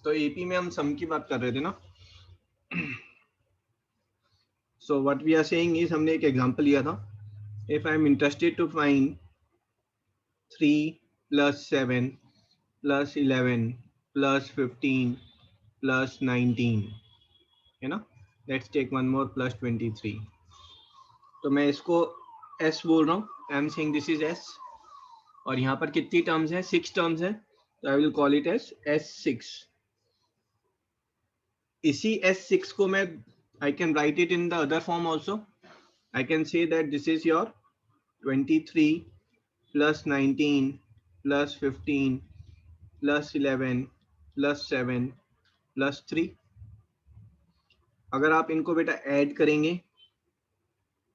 तो एपी में हम सम की बात कर रहे थे ना. So what we are saying is, हमने एक एग्जांपल लिया था. If I am interested to find 3 plus 7 plus 11 plus 15 plus 19, है ना. Let's take one more plus 23. तो मैं इसको s बोल रहा हूँ. I am saying this is s. और यहाँ पर कितनी टर्म्स है? 6 टर्म्स है. तो I will call it S s6. इसी s6 को मैं I can write it in the other form also. I can say that this is your 23 plus 19 plus 15 plus 11 plus 7 plus 3. अगर आप इनको बेटा ऐड करेंगे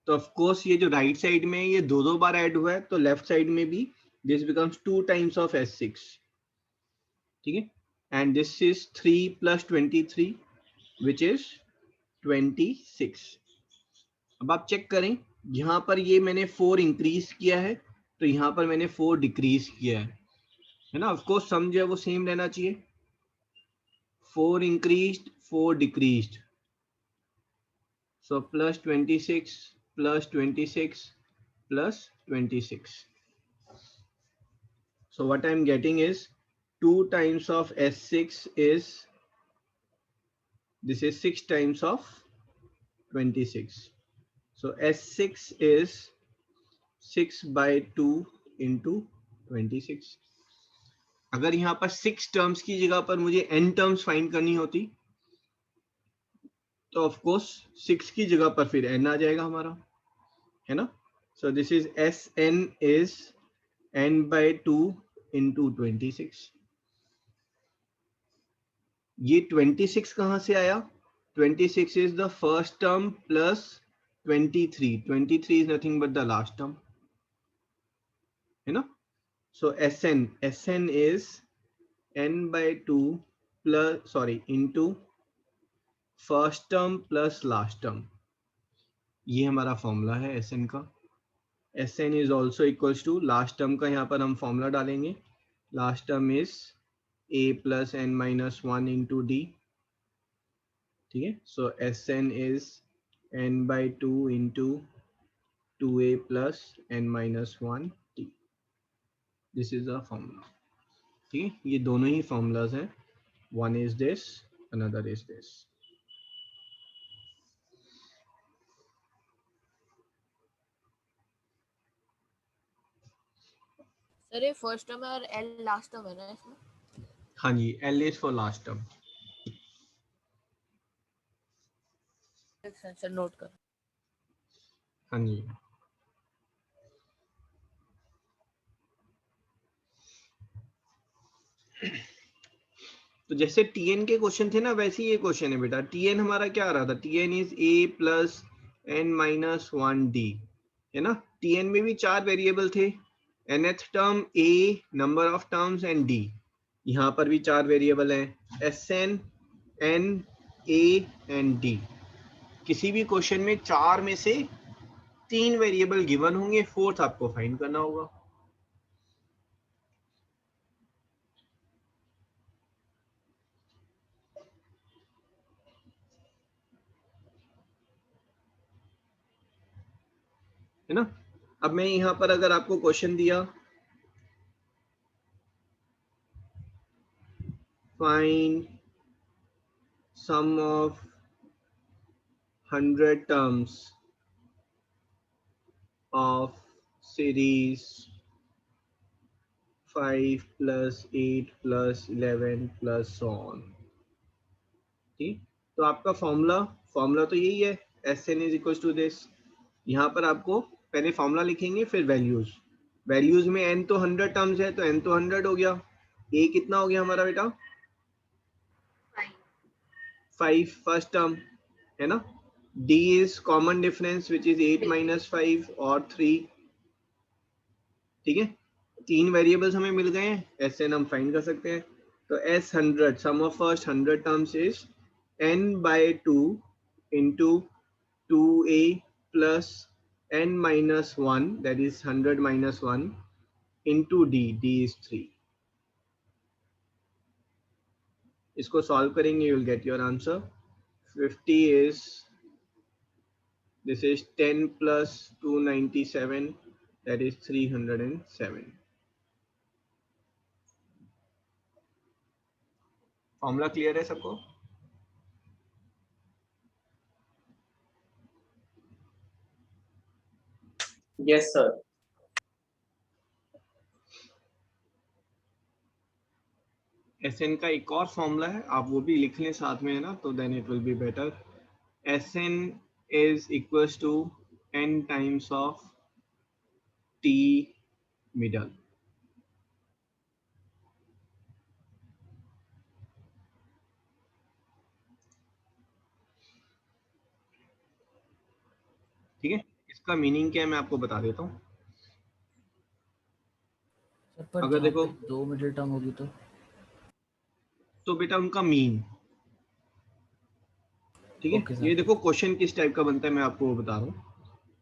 तो ऑफ कोर्स ये जो राइट साइड में ये दो बार ऐड हुआ है, तो लेफ्ट साइड में भी this becomes 2 times of s6. ठीक है. And this is 3 plus 23 which is 26. अब आप चेक करें, यहाँ पर ये मैंने 4 इंक्रीज किया है, तो यहाँ पर मैंने 4 डिक्रीज किया है ना. ऑफ कोर्स सम जो है वो सेम रहना चाहिए. 4 increased 4 decreased, so plus 26 plus 26 plus 26. So what I'm getting is 2 times of s6 is, this is 6 times of 26. So s6 is 6 by 2 into 26. अगर यहाँ पर 6 टर्म्स की जगह पर मुझे n टर्म्स फाइंड करनी होती तो ऑफ कोर्स 6 की जगह पर फिर n आ जाएगा हमारा, है ना. सो this is Sn is n by 2 into 26. ये 26 कहाँ से आया? 26 is the first term plus 23. 23 is nothing but the last term, है ना. So Sn is n by 2 plus into first term plus last term. ये हमारा फॉर्मूला है Sn का. Sn is also equals to last term का, यहाँ पर हम फॉर्मूला डालेंगे. Last term is a plus n minus 1 into d. ठीक है. So Sn is n by 2 into 2a plus n minus 1 d. This is a formula. ठीक है. ये दोनों ही फॉर्मूलाज हैं. One is this, another is this. Sir ये first term है और एल लास्ट टर्म है ना इसमें? हाँ जी, L is for last term. Sir note कर. हाँ जी. तो जैसे Tn के क्वेश्चन थे ना, वैसे ही ये क्वेश्चन है बेटा. Tn हमारा क्या आ रहा था? Tn is a plus n minus 1d, है ना. Tn में भी 4 वेरिएबल थे. nth term a, number of terms and d. यहाँ पर भी 4 वेरिएबल हैं, Sn, n, a and d. किसी भी क्वेश्चन में 4 में से 3 वेरिएबल गिवन होंगे, फोर्थ आपको फाइंड करना होगा. है ना. अब मैं यहाँ पर अगर आपको क्वेश्चन दिया, find sum of 100 terms of series 5 plus 8 plus 11 plus so on. ठीक. तो आपका फॉर्मूला तो यही है, Sn is equals to this. यहाँ पर आपको पहले फॉर्मूला लिखेंगे, फिर वैल्यूज में n तो 100 टर्म्स है, तो n तो 100 हो गया. a कितना हो गया हमारा बेटा? 5 फर्स्ट टर्म, है ना. d is common difference which is 8 minus 5 और 3. ठीक है. 3 वेरिएबल्स हमें मिल गए हैं, Sn हम फाइंड कर सकते हैं. तो S100 sum of first 100 terms is n by 2 into 2a plus n minus 1, that is 100 minus 1 into d is 3. इसको सॉल्व करेंगे, you will get your answer. 50 is, this is 10 plus 297, that is 307. Formula clear है सबको? Yes sir. Sn का एक और formula है, आप वो भी लिख लें साथ में, है ना, तो then it will be better. Sn is equals to n times of t middle. ठीक है, इसका मीनिंग क्या है मैं आपको बता देता हूँ. पर अगर देखो, दो मिडिल टर्म होगी तो बेटा उनका मीन. ठीक है, Okay, sir. ये देखो क्वेश्चन किस टाइप का बनता है मैं आपको बता रहा हूँ.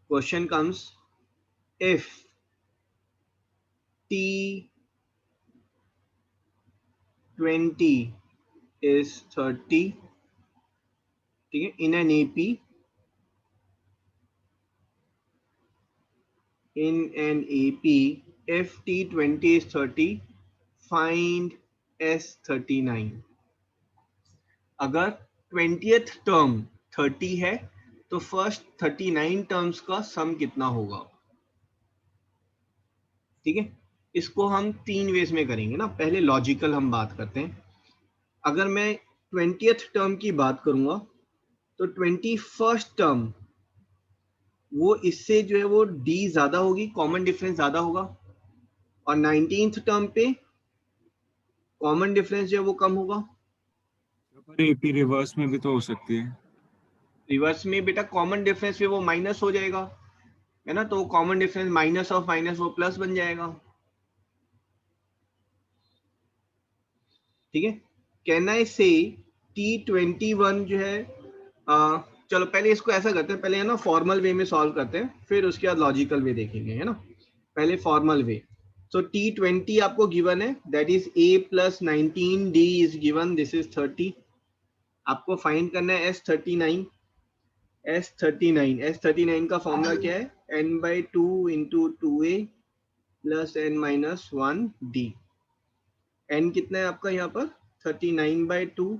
Question comes if T20 is 30, ठीक है, in an AP, if T20 is 30, find S39. अगर 20th टर्म 30 है तो फर्स्ट 39 टर्म्स का सम कितना होगा. ठीक है, इसको हम 3 वेज में करेंगे ना. पहले लॉजिकल हम बात करते हैं. अगर मैं 20th टर्म की बात करूंगा तो 21st टर्म वो इससे जो है वो d ज्यादा होगी, कॉमन डिफरेंस ज्यादा होगा, और 19th टर्म पे कॉमन डिफरेंस जो है वो कम होगा. एपी रिवर्स में भी तो हो सकती है. रिवर्स में बेटा कॉमन डिफरेंस पे वो माइनस हो जाएगा, है ना, तो common difference minus of minus वो प्लस बन जाएगा. ठीक है, कैन आई से T21 जो है, चलो पहले इसको ऐसा करते हैं, पहले है ना फॉर्मल वे में सॉल्व करते हैं, फिर उसके बाद लॉजिकल वे देखेंगे, है ना. पहले फॉर्मल वे. सो T20 आपको गिवन है, that is A plus 19, D is given, this is 30. आपको फाइंड करना है S39. S39 का फॉर्मूला क्या है, n/2 into 2a plus n minus 1d. n कितना है आपका यहाँ पर, 39/2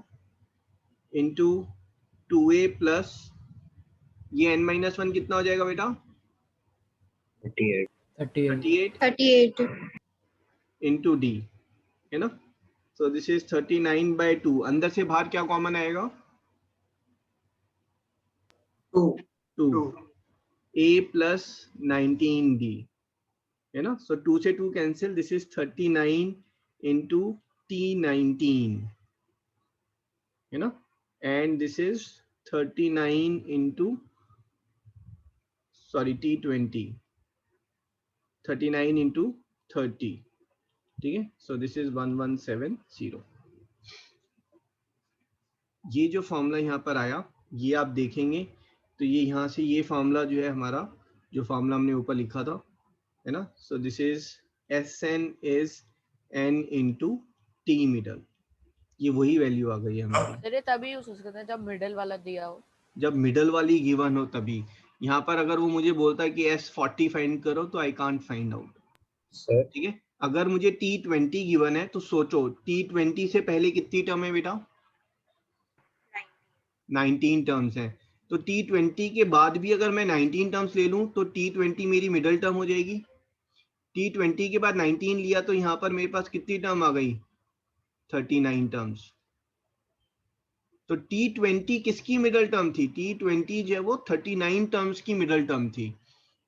into 2a plus ये n minus 1 कितना हो जाएगा बेटा, 38 into d, है ना. सो दिस इज 39/2. अंदर से बाहर क्या कॉमन आएगा, 2 a plus 19d, है ना. सो 2 से 2 cancel, this is 39 into T19, है ना, and this is 39 into, sorry, T20, 39 into 30. ठीक है, so this is 1170. ये जो फॉर्मूला यहाँ पर आया, ये आप देखेंगे तो ये यहाँ से ये फॉर्मूला जो है हमारा, जो फॉर्मूला हमने ऊपर लिखा था, है ना. सो this is Sn is n into T middle. ये वही वैल्यू आ गई है हमारी. अरे तभी यूज हो सकता है जब मिडिल वाला दिया हो. जब मिडल वाली गिवन हो तभी. यहाँ पर अगर वो मुझे बोलता है कि S40 फाइंड करो तो आई कांट फाइंड आउट. ठीक है, अगर मुझे T20 गिवन है तो सोचो T20 से पहले कितनी टर्म है बेटा, 19 टर्म्स हैं. तो T20 के बाद भी अगर मैं 19 टर्म्स ले लूं तो T20 मेरी मिडल टर्म हो जाएगी. T20 के बाद 19 लिया तो यहाँ पर मेरे पास कितनी टर्म आ गई, 39 टर्म्स. तो T20 किसकी मिडल टर्म थी, T20 जो है वो 39 टर्म्स की मिडल टर्म थी.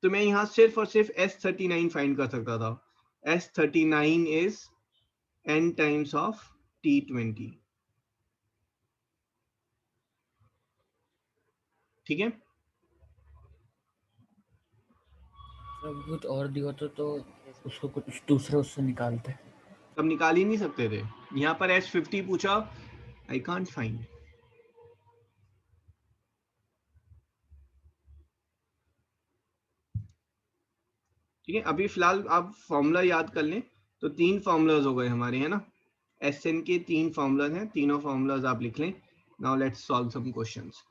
तो मैं यहाँ सिर्फ और सिर्फ S39 फाइंड कर सकता था. S39 is n times of T20. ठीक है, अब कुछ और दिया तो उसको कुछ दूसरा उससे निकालते. तब निकाल ही नहीं सकते थे. यहाँ पर S50 पूछा, आई कांट फाइंड. ठीक है, अभी फिलहाल आप फॉर्मूला याद कर लें तो 3 फॉर्मूलाज हो गए हमारे, है ना. Sn के 3 फॉर्मूलाज हैं, तीनों फॉर्मूलाज आप लिख लें. Now let's solve some questions.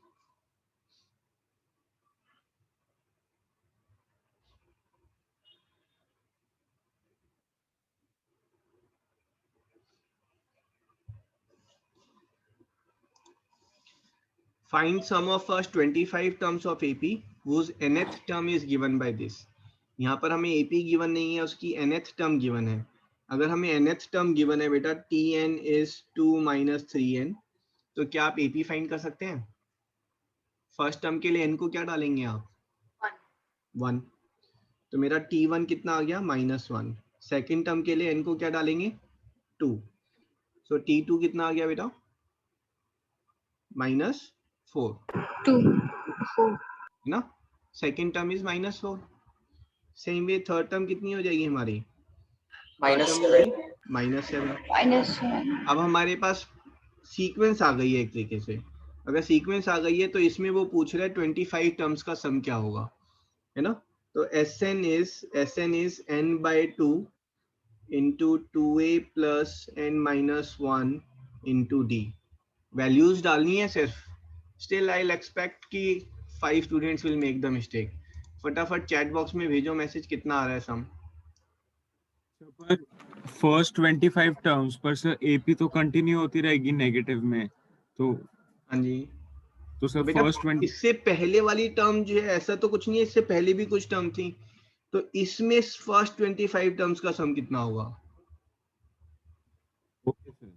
Find sum of first 25 terms of AP whose nth term is given by this. यहाँ पर हमें AP गिवन नहीं है, उसकी nth टर्म गिवन है. अगर हमें nth टर्म गिवन है बेटा Tn is 2 minus 3n, तो क्या आप AP फाइंड कर सकते हैं? फर्स्ट टर्म के लिए n को क्या डालेंगे आप? 1. तो मेरा T1 कितना आ गया? -1. सेकेंड टर्म के लिए n को क्या डालेंगे? 2. सो T2 कितना आ गया बेटा? -4. 2 4 ना, second term is -4. Same way third term कितनी हो जाएगी हमारी? -7. -7 अब हमारे पास सीक्वेंस आ गई है एक तरीके से. अगर सीक्वेंस आ गई है तो इसमें वो पूछ रहा है 25 टर्म्स का सम क्या होगा, है ना. तो Sn is n by 2 into 2a plus n minus 1 into d. Values डालनी है सिर्फ. स्टिल आई एक्सपेक्ट कि 5 students will make the mistake. फटाफट चैट बॉक्स में भेजो मैसेज कितना आ रहा है सम. पर फर्स्ट 25 टर्म्स पर सर एपी तो कंटिन्यू होती रहेगी नेगेटिव में, तो हाँ जी. तो सर बेटा फर्स्ट 20 इससे पहले वाली टर्म जो है ऐसा तो कुछ नहीं है, इससे पहले भी कुछ टर्म थी, तो इसमें फर्स्ट 25 टर्म्स का सम कितना होगा, ओके सर.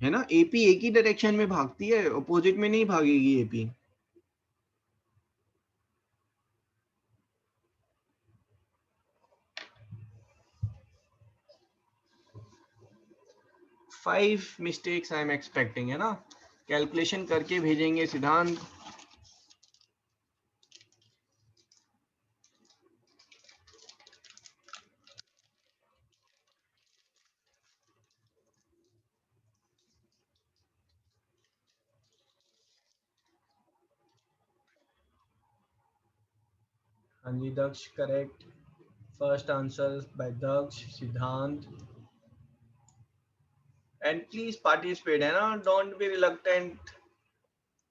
है ना. एपी एक ही डायरेक्शन में भागती है, अपोजिट में नहीं भागेगी AP. Five mistakes I am expecting, है ना. कैलकुलेशन करके भेजेंगे सिद्धांत. हाँ जी Daksh correct. First answer by Daksh, Siddhant. And please participate, है ना. Don't be reluctant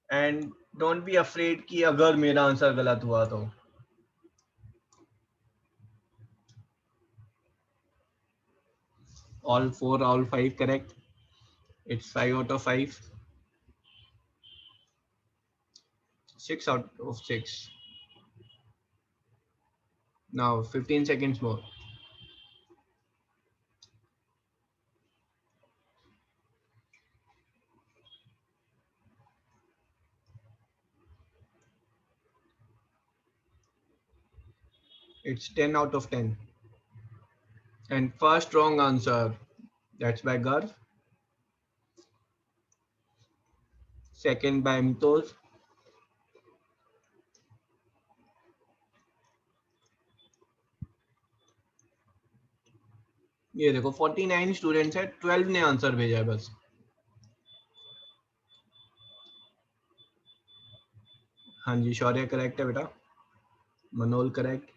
and don't be afraid कि अगर मेरा आंसर गलत हुआ तो. all 5 correct. It's 5 out of 5. 6 out of 6. Now 15 seconds more. It's 10 out of 10. And first wrong answer, that's by Garv. Second by Mitoz. ये देखो 49 students है, 12 ने आंसर भेजा है बस. हाँ जी शौर्य करेक्ट है बेटा. मनोल करेक्ट.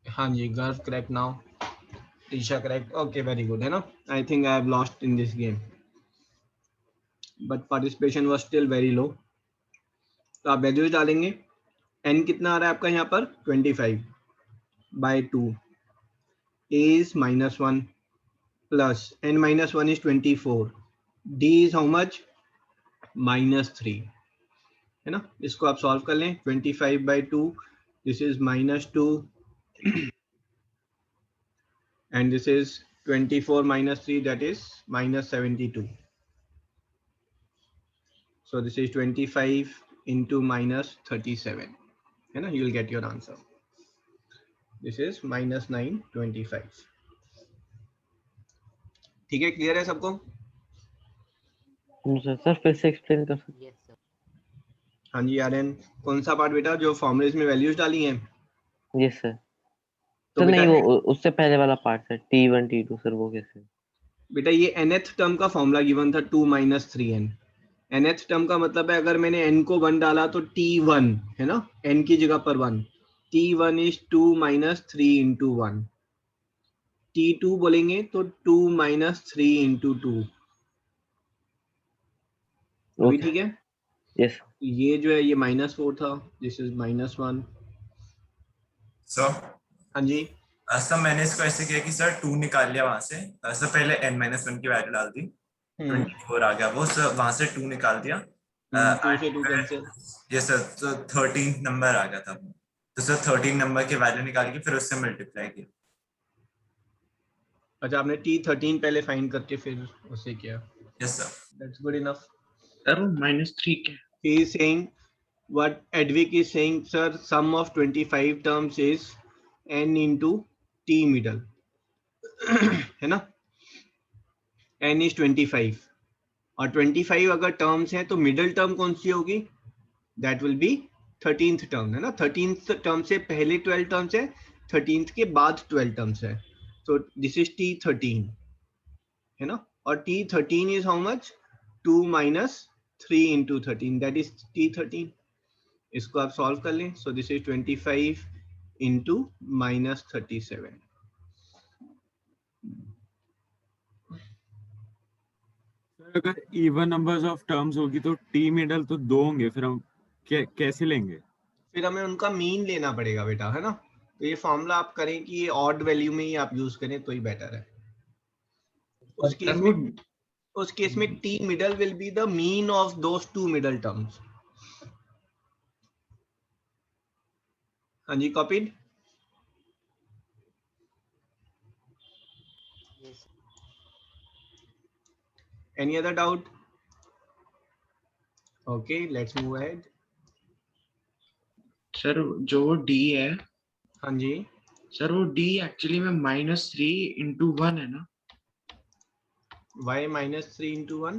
हाँ जी गर्व correct now. Trisha correct. Okay very good, है ना. I think I have lost in this game but participation was still very low. तो आप वैल्यूज डालेंगे. n कितना आ रहा है आपका यहाँ पर? 25 by 2 is -1 plus n minus 1 is 24. d is how much? -3, है ना. इसको आप सॉल्व कर लें. 25 by 2, this is -2 and this is 24 minus 3, that is -72. So this is 25 into -37, है ना. You will get your answer. This is -925. ठीक है, क्लियर है सबको? सर फिर से एक्सप्लेन कर सकते हैं? हाँ जी आर्यन. कौन सा पार्ट बेटा? जो फॉर्मूलेज में वैल्यूज डाली हैं. Yes sir. तो सर बेटा नहीं, वो उससे पहले वाला part sir, T1 T2 sir, वो कैसे? बेटा ये nth टर्म का फॉर्मूला गिवन था 2 minus 3n. nth टर्म का मतलब है अगर मैंने n को 1 डाला तो T1, है ना. n की जगह पर 1. T1 is 2 minus 3 into 1. T2 बोलेंगे तो 2 minus 3 into 2 अभी ठीक है। यस ये जो है ये -4 था, दिस इज -1। सर हाँ जी सर मैंने इसको ऐसे किया कि सर 2 निकाल लिया वहां से, सर पहले n-1 की वैल्यू डाल दी, 24 आ गया वो, सर वहां से 2 निकाल दिया, 2 से 2 कैंसिल। ये सर तो 13 नंबर आ गया था, तो सर 13 नंबर की वैल्यू निकाल के फिर उससे मल्टीप्लाई किया। अच्छा आपने T13 पहले फाइंड करके फिर उसे किया। Yes sir. That's good enough. Sir वो -3 क्या? He is saying what Edwick is saying, sir, sum of 25 terms is n into t middle है ना, n is 25 और 25 अगर टर्म्स हैं तो मिडल टर्म कौन सी होगी, that will be 13th term है ना। 13th टर्म से पहले 12 टर्म्स है, 13th के बाद 12 टर्म्स है, तो दिस इज T13 है ना। और T13 is how much, 2 minus 3 into 13, that is T13। इसको आप सॉल्व कर लें, सो दिस इज 25 into -37। सर अगर इवन नंबर्स ऑफ टर्म्स होगी तो टी मिडल तो 2 होंगे, फिर हम कैसे लेंगे? फिर हमें उनका मीन लेना पड़ेगा बेटा, है ना। तो ये फॉर्मूला आप करें कि ये ऑड वैल्यू में ही आप यूज करें तो ही बेटर है। उस केस में T middle will be the mean of those two middle terms. हाँ जी copied. Any other doubt? Okay, let's move ahead. Sir जो वो D है, हाँ जी सर वो D एक्चुअली में -3 into 1 है ना? y -3 into 1,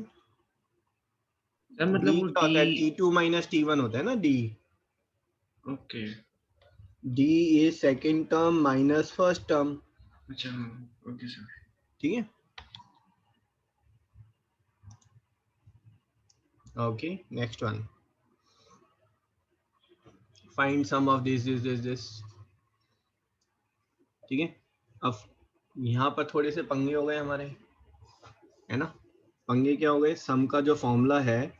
सर D मतलब वो क्या होता है, D, T2 minus T1 होता है ना D। Okay D is second term minus first term, अच्छा ओके सर। ठीक है। Okay, next one. Find sum of this. ठीक है। अब यहाँ पर थोड़े से पंगे हो गए हमारे, है ना। पंगे क्या हो गए, सम का जो फॉर्मूला है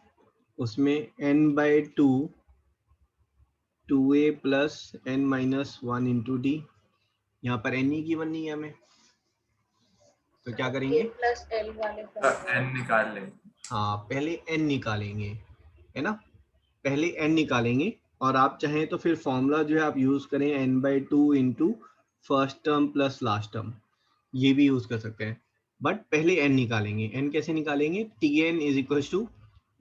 उसमें n/2 2a plus n-1 into d, यहाँ पर n ही गिवन नहीं है हमें, तो क्या करेंगे, n निकाल लेंगे। हाँ पहले n निकालेंगे, है ना। पहले n निकालेंगे और आप चाहें तो फिर फॉर्मूला जो है आप यूज करें n/2 into first term plus last term, ये भी यूज कर सकते हैं। बट पहले n निकालेंगे। n कैसे निकालेंगे, Tn is equal to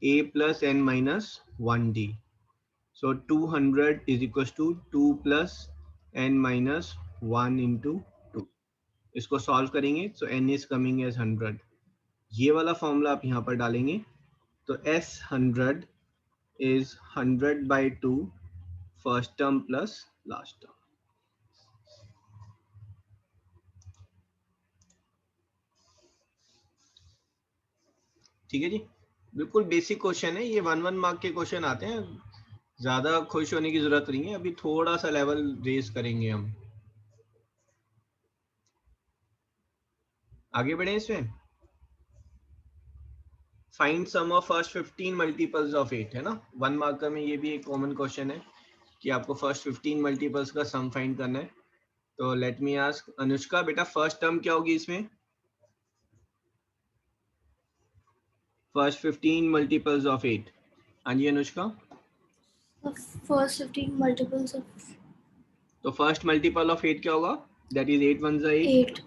a plus n-1d, so 200 is equals to 2 plus n-1 into 2। इसको सॉल्व करेंगे तो n is coming as 100, ये वाला फॉर्मूला आप यहाँ पर डालेंगे तो S100 is 100/2 first term plus last term. ठीक है जी, बिल्कुल बेसिक क्वेश्चन है ये, 1 मार्क के क्वेश्चन आते हैं, ज्यादा खुश होने की जरूरत नहीं है। अभी थोड़ा सा लेवल रेज करेंगे हम, आगे बढ़े इसमें। Find sum of first 15 multiples of 8, है ना। 1 मार्कर में ये भी एक कॉमन क्वेश्चन है कि आपको फर्स्ट 15 मल्टीपल्स का सम फाइंड करना है। तो लेट मी आस्क अनुष्का, बेटा फर्स्ट टर्म क्या होगी इसमें, फर्स्ट 15 मल्टीपल्स ऑफ 8। हाँ जी अनुष्का, First 15 multiples of तो फर्स्ट मल्टीपल ऑफ 8 क्या होगा, that is 8 1 8। 8,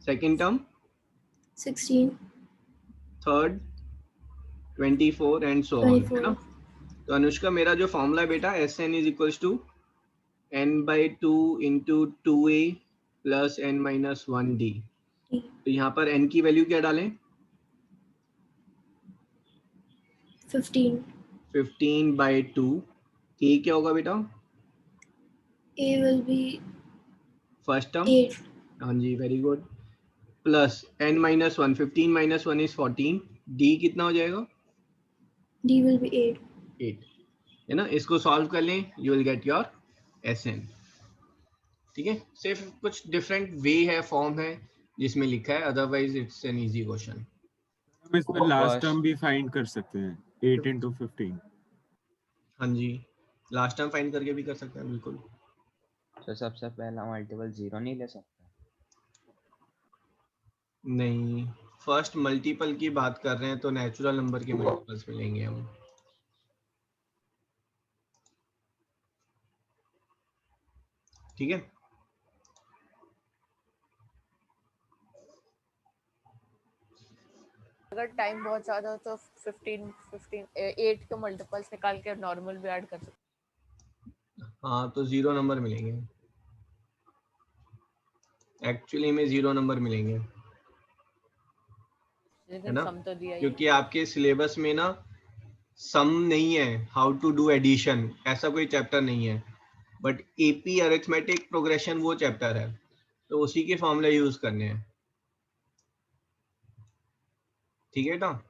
second term 16, third 24 and so on, है ना। 24. तो अनुष्का मेरा जो फॉर्मूला है बेटा, Sn is equals to n/2 into 2a plus n-1d। तो यहाँ पर n की वैल्यू क्या डालें, 15. 15/2। a क्या होगा बेटा, A will be first term, 8. हाँ जी very good, plus n-1, 15 - 1 is 14, d कितना हो जाएगा, D will be 8. 8, है ना। इसको सॉल्व कर लें, you will get your Sn। ठीक है, सिर्फ कुछ डिफरेंट वे है, फॉर्म है, जिसमें लिखा है, otherwise it's an easy question. हम इसमें लास्ट टर्म भी फाइंड कर सकते हैं, 8 into 15। हाँ जी, लास्ट टाइम फाइंड करके भी कर सकते हैं बिल्कुल। तो सबसे पहला मल्टीपल 0 नहीं ले सकते? नहीं, फर्स्ट मल्टीपल की बात कर रहे हैं तो नेचुरल नंबर के मल्टीपल्स मिलेंगे हम। ठीक है, अगर टाइम बहुत ज्यादा हो तो 8 के मल्टीपल्स निकाल के नॉर्मल भी ऐड कर सकते हाँ तो 0 नंबर मिलेंगे, एक्चुअली में 0 नंबर मिलेंगे, हैं। है लेकिन ना? सम तो दिया ही क्योंकि आपके सिलेबस में ना सम नहीं है, हाउ टू डू एडिशन ऐसा कोई चैप्टर नहीं है, बट एपी अरिथमेटिक प्रोग्रेशन वो चैप्टर है, तो उसी के फॉर्मूले यूज करने हैं। ठीक है ना?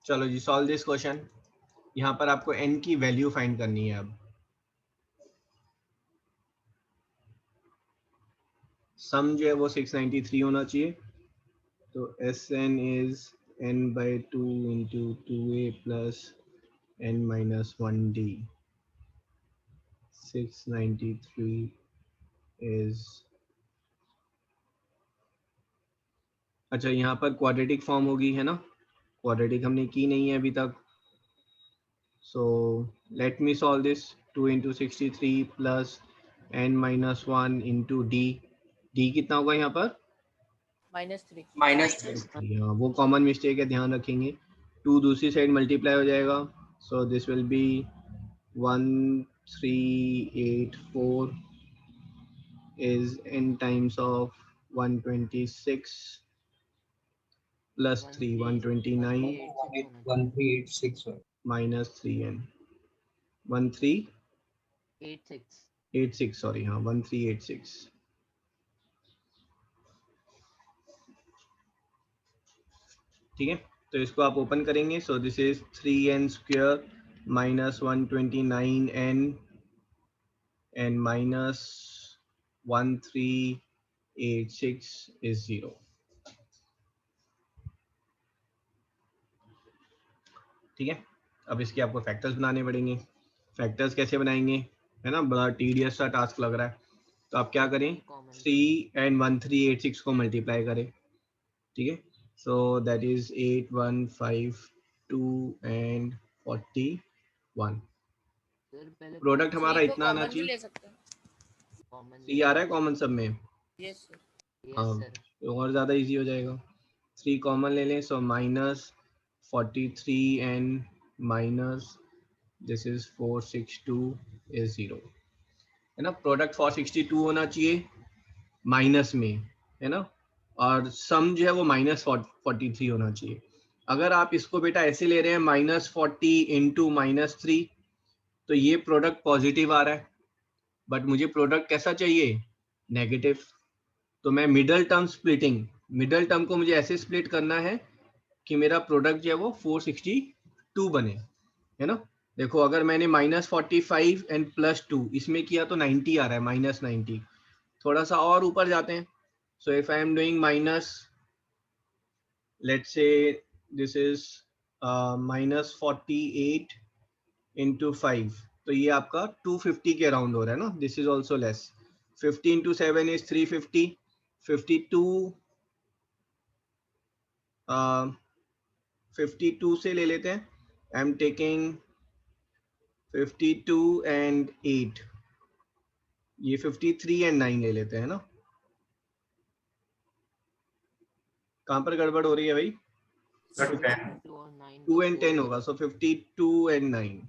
चलो जी, सॉल्व दिस क्वेश्चन। यहाँ पर आपको n की वैल्यू फाइंड करनी है। अब सम जो है वो 693 होना चाहिए, तो Sn is n by 2 into 2a plus n minus 1d। 693 is, अच्छा यहाँ पर क्वाड्रेटिक फॉर्म होगी, है ना? क्वाड्रेटिक हमने की नहीं है अभी तक, so let me solve this. 2 into 63 plus n minus 1 into d। d कितना होगा यहाँ पर? -3। हाँ, वो कॉमन मिस्टेक है, ध्यान रखेंगे। 2 दूसरी साइड मल्टीप्लाई हो जाएगा, so this will be 1384 is n times of 126 plus 3 129 minus 3n 1386, sorry हाँ 1386। ठीक है, तो इसको आप ओपन करेंगे, so this is 3n square minus 129n and minus 1386 is 0। ठीक है, अब इसके आपको फैक्टर्स बनाने पड़ेंगे। फैक्टर्स कैसे बनाएंगे, है ना? बड़ा टीडियस सा टास्क लग रहा है, तो आप क्या करें, 3 and 1386 को मल्टीप्लाई करें। ठीक है, so that is 8152 and 41। Product हमारा इतना आना चाहिए, ले सकते हैं। 3 आ रहा है कॉमन सब में, यस सर। हाँ तो और ज़्यादा इजी हो जाएगा। 3 कॉमन ले लें, सो -43 and minus this is 462 is 0, है ना? प्रोडक्ट 462 होना चाहिए माइनस में, है ना? और सम जो है वो -43 होना चाहिए। अगर आप इसको बेटा ऐसे ले रहे हैं -40 इंटू -3, तो ये प्रोडक्ट पॉजिटिव आ रहा है, बट मुझे प्रोडक्ट कैसा चाहिए, नेगेटिव। तो मैं middle term splitting, middle term को मुझे ऐसे स्प्लिट करना है कि मेरा प्रोडक्ट जो है वो 462 बने, है ना? देखो अगर मैंने -45 एंड +2 इसमें किया तो 90 आ रहा है, -90। थोड़ा सा और ऊपर जाते हैं, so if I am doing minus, let's say this is -48 into 5, तो ये आपका 250 के अराउंड हो रहा है ना? This is also less. 50 into 7 is 350। 52 52 से ले लेते हैं, आई एम टेकिंग 52 and 8, ये 53 and 9 ले लेते हैं ना? कहाँ पर गड़बड़ हो रही है भाई? 2 and 10 होगा, सो 52 and 9,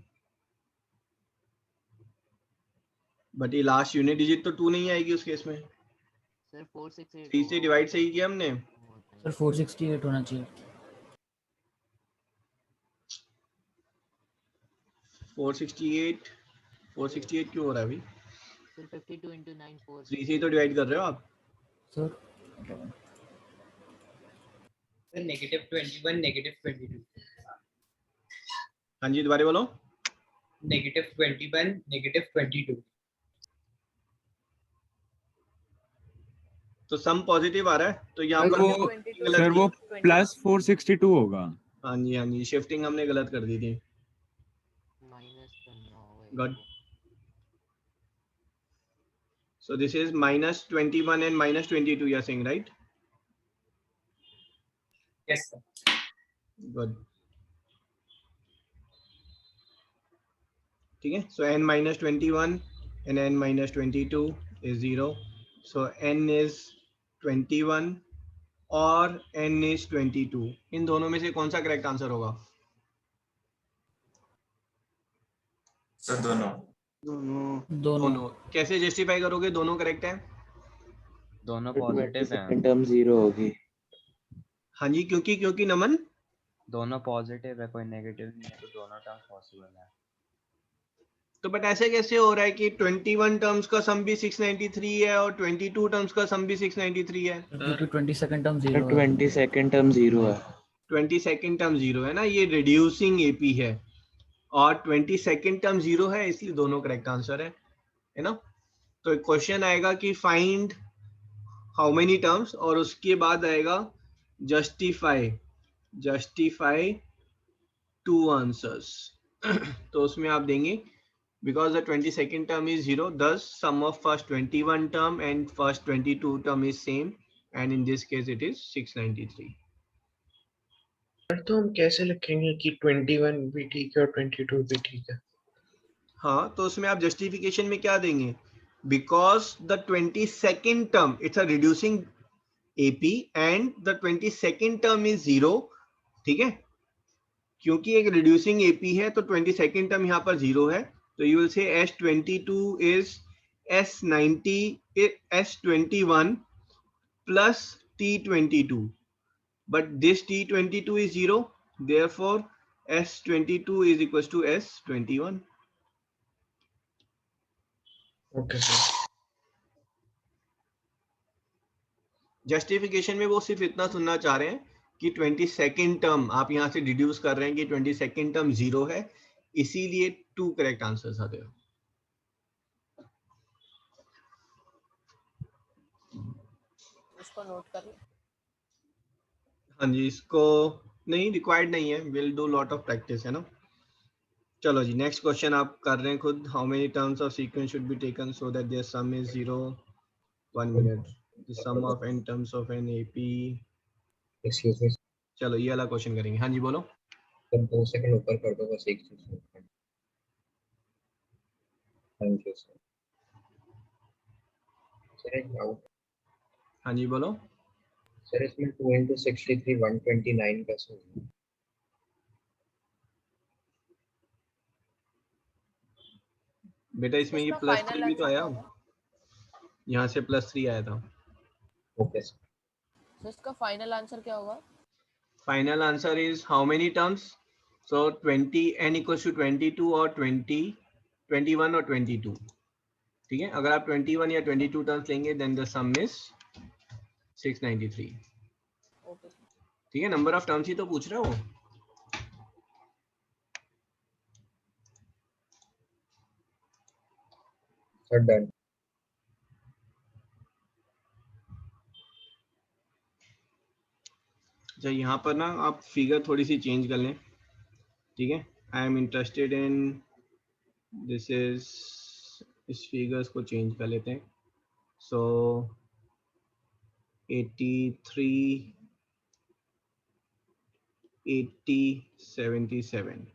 बट ये लास्ट यूनिट डिजिट तो 2 नहीं आएगी उस केस में। सर 468 3 से डिवाइड सही किया हमने, सर 468 होना चाहिए। 468 क्यों हो रहा है भाई? सर 52 into 9 3 से ही तो डिवाइड कर रहे हो आप। सर -21 -22। हाँ जी, दोबारा बोलो। -21 -22। तो सम पॉजिटिव आ रहा है, तो यहाँ सर पर वो 22 गलत सर की। वो प्लस 462 होगा। हाँ जी हाँ जी, शिफ्टिंग हमने गलत कर दी थी। माइनस करना होगा Good. इसको। So this is -21 and -22 you are saying, right? Yes sir. Good. ठीक है, so n -21 and n -22 is 0. So n is 21 और n is 22. इन दोनों में से कौन सा करेक्ट आंसर होगा? सर दोनों। दोनों कैसे जस्टिफाई करोगे दोनों करेक्ट है? दोनों तो पॉजिटिव हैं। 22nd टर्म 0 होगी। हाँ जी, क्योंकि नमन दोनों पॉजिटिव है, कोई नेगेटिव नहीं है, तो दोनों टर्म पॉसिबल है। तो बट ऐसे कैसे हो रहा है कि 21 टर्म्स का सम भी 693 है और 22 टर्म्स का सम भी 693 है? क्योंकि 22nd टर्म 0 है। 22nd टर्म 0 है। 22nd टर्म 0 है ना, ये रिड्यूसिंग एपी है और 22nd टर्म 0 है, इसलिए दोनों करेक्ट आंसर है ना। तो एक क्वेश्चन आएगा कि फाइंड हाउ मेनी टर्म्स और उसके बाद आएगा जस्टिफाई टू आंसर्स। तो उसमें आप देंगे because the 22nd term is 0, thus sum of first 21 term and first 22 term is same, and in this case it is 693. तो हम कैसे लिखेंगे कि 21 भी ठीक है और 22 भी ठीक है? हाँ, तो उसमें आप जस्टिफिकेशन में क्या देंगे? Because the 22nd term it's a reducing AP and the 22nd term is 0, ठीक है, क्योंकि एक रिड्यूसिंग एपी है तो 22nd टर्म यहाँ पर 0 है, तो you will say S22 is S21 plus T22, but this T22 is 0, therefore S22 is equals to S21. Okay sir. Justification में वो सिर्फ इतना सुनना चाह रहे हैं कि 22nd टर्म आप यहाँ से डिड्यूस कर रहे हैं कि 22nd टर्म 0 है, इसीलिए 2 करेक्ट आंसर्स आते हैं। इसको नोट कर ले। हाँ जी, इसको नहीं रिक्वायर्ड नहीं है, will do lot of practice, है ना। चलो जी, नेक्स्ट क्वेश्चन आप कर रहे हैं खुद। How many terms of sequence should be taken so that their sum is 0? 1 minute. The sum of n terms of an AP. Excuse me चलो ये वाला क्वेश्चन करेंगे। हाँ जी बोलो। सर, 2 सेकंड ऊपर कर दो बस, एक चीज। Thank you sir. सर एक डाउट। हाँ जी बोलो। सर इसमें 2 into 63 129 कैसे होगा? बेटा इसमें ये इसका +3 फाइनल भी तो आंसर क्या आया, होगा? यहाँ से +3 आया था। Okay sir. तो इसका फाइनल आंसर क्या होगा? Final answer is how many terms? So 20 n equals to 22 और 20 21 और 22, ठीक है। अगर आप 21 या 22 टर्म्स लेंगे then the sum is 693, okay ठीक है। नंबर ऑफ टर्म्स ही तो पूछ रहे हो। Sir done. अच्छा, यहाँ पर ना आप फिगर थोड़ी सी चेंज कर लें, ठीक है। I am interested in this is, इस फिगर्स को चेंज कर लेते हैं। सो 83 80 77,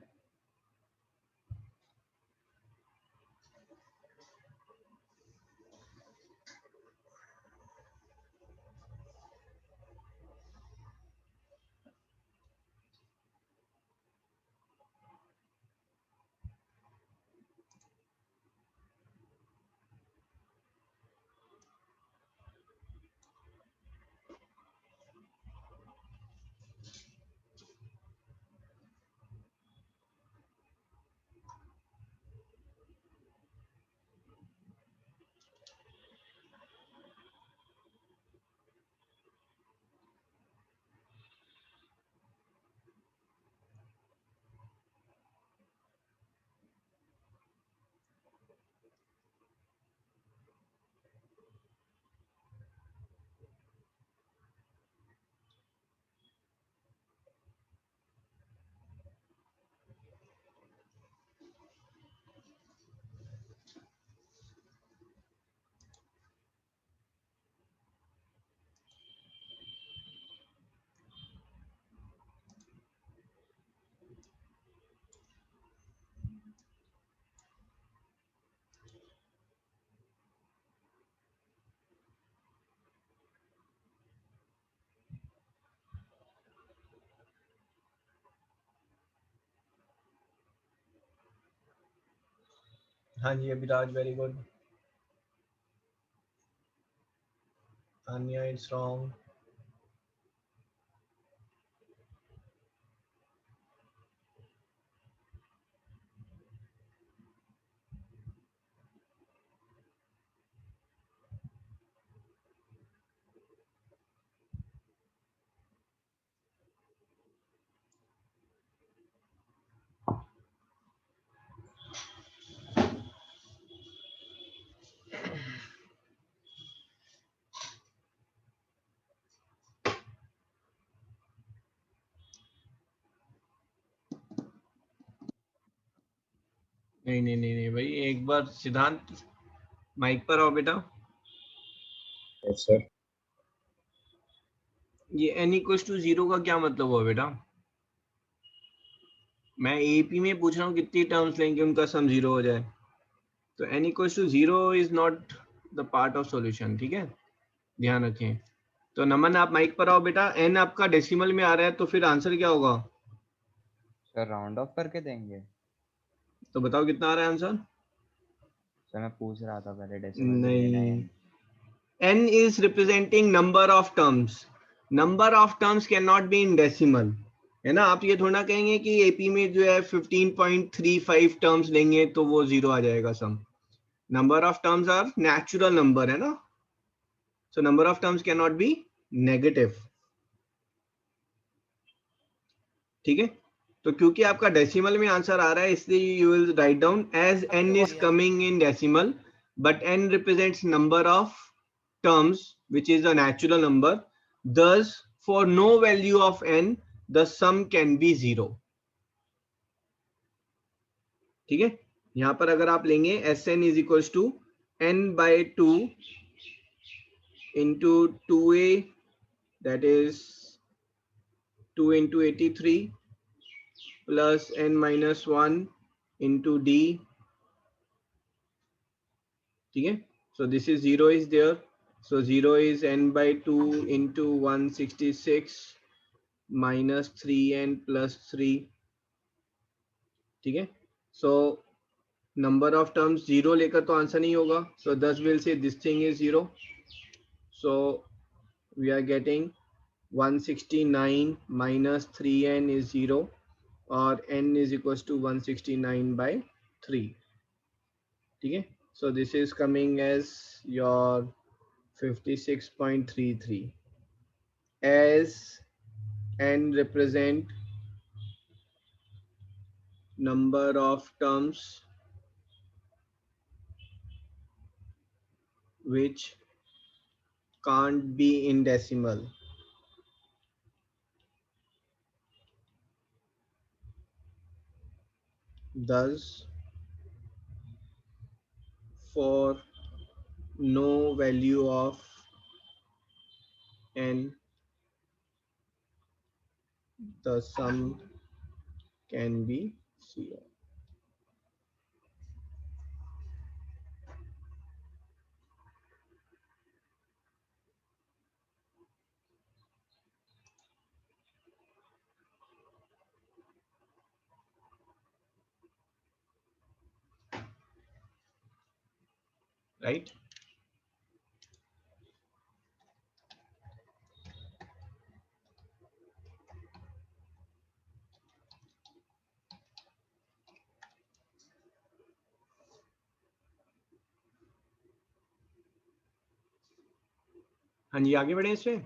हाँ जी Abhiraj, very good. Anya, it's wrong. नहीं नहीं नहीं नहीं भाई, एक बार सिद्धांत माइक पर आओ बेटा. Yes, sir. ये n इक्वल्स टू 0 का क्या मतलब हुआ बेटा? मैं एपी में पूछ रहा हूँ कितनी टर्म्स लेंगे उनका सम 0 हो जाए. तो n equals to 0 is not the part of solution. ठीक है, ध्यान रखें. तो नमन आप माइक पर आओ बेटा. n आपका डेसिमल में आ रहा है तो फिर आंसर क्या होगा? सर राउंड ऑफ करके देंगे. तो बताओ कितना आ रहा है आंसर? सर मैं पूछ रहा था पहले डेसिमल में लेना है. नहीं, n is representing number of terms. Number of terms cannot be in decimal. है ना, आप ये थोड़ा ना कहेंगे कि एपी में जो है 15.35 टर्म्स लेंगे तो वो 0 आ जाएगा sum. Number of terms are natural number, है ना. So number of terms can not be negative. ठीक है, तो क्योंकि आपका डेसिमल में आंसर आ रहा है इसलिए you will write down as n is coming in decimal but n represents number of terms which is a natural number. Thus for no value of n the sum can be 0. ठीक है, यहां पर अगर आप लेंगे Sn is equals to n by 2 into 2a, that is 2 into 83 plus n minus 1 into d. ठीक है, so this is 0 is there, so 0 is n by 2 into 166 minus 3n plus 3. ठीक है, so number of terms 0 लेकर तो answer नहीं होगा, so thus we'll say this thing is 0. So we are getting 169 minus 3n is 0 or n is equals to 169 by 3. ठीक है, so this is coming as your 56.33 as n represent number of terms which can't be in decimal. Thus for no value of n the sum can be 0. Right? हाँ जी, आगे बढ़े इसमें.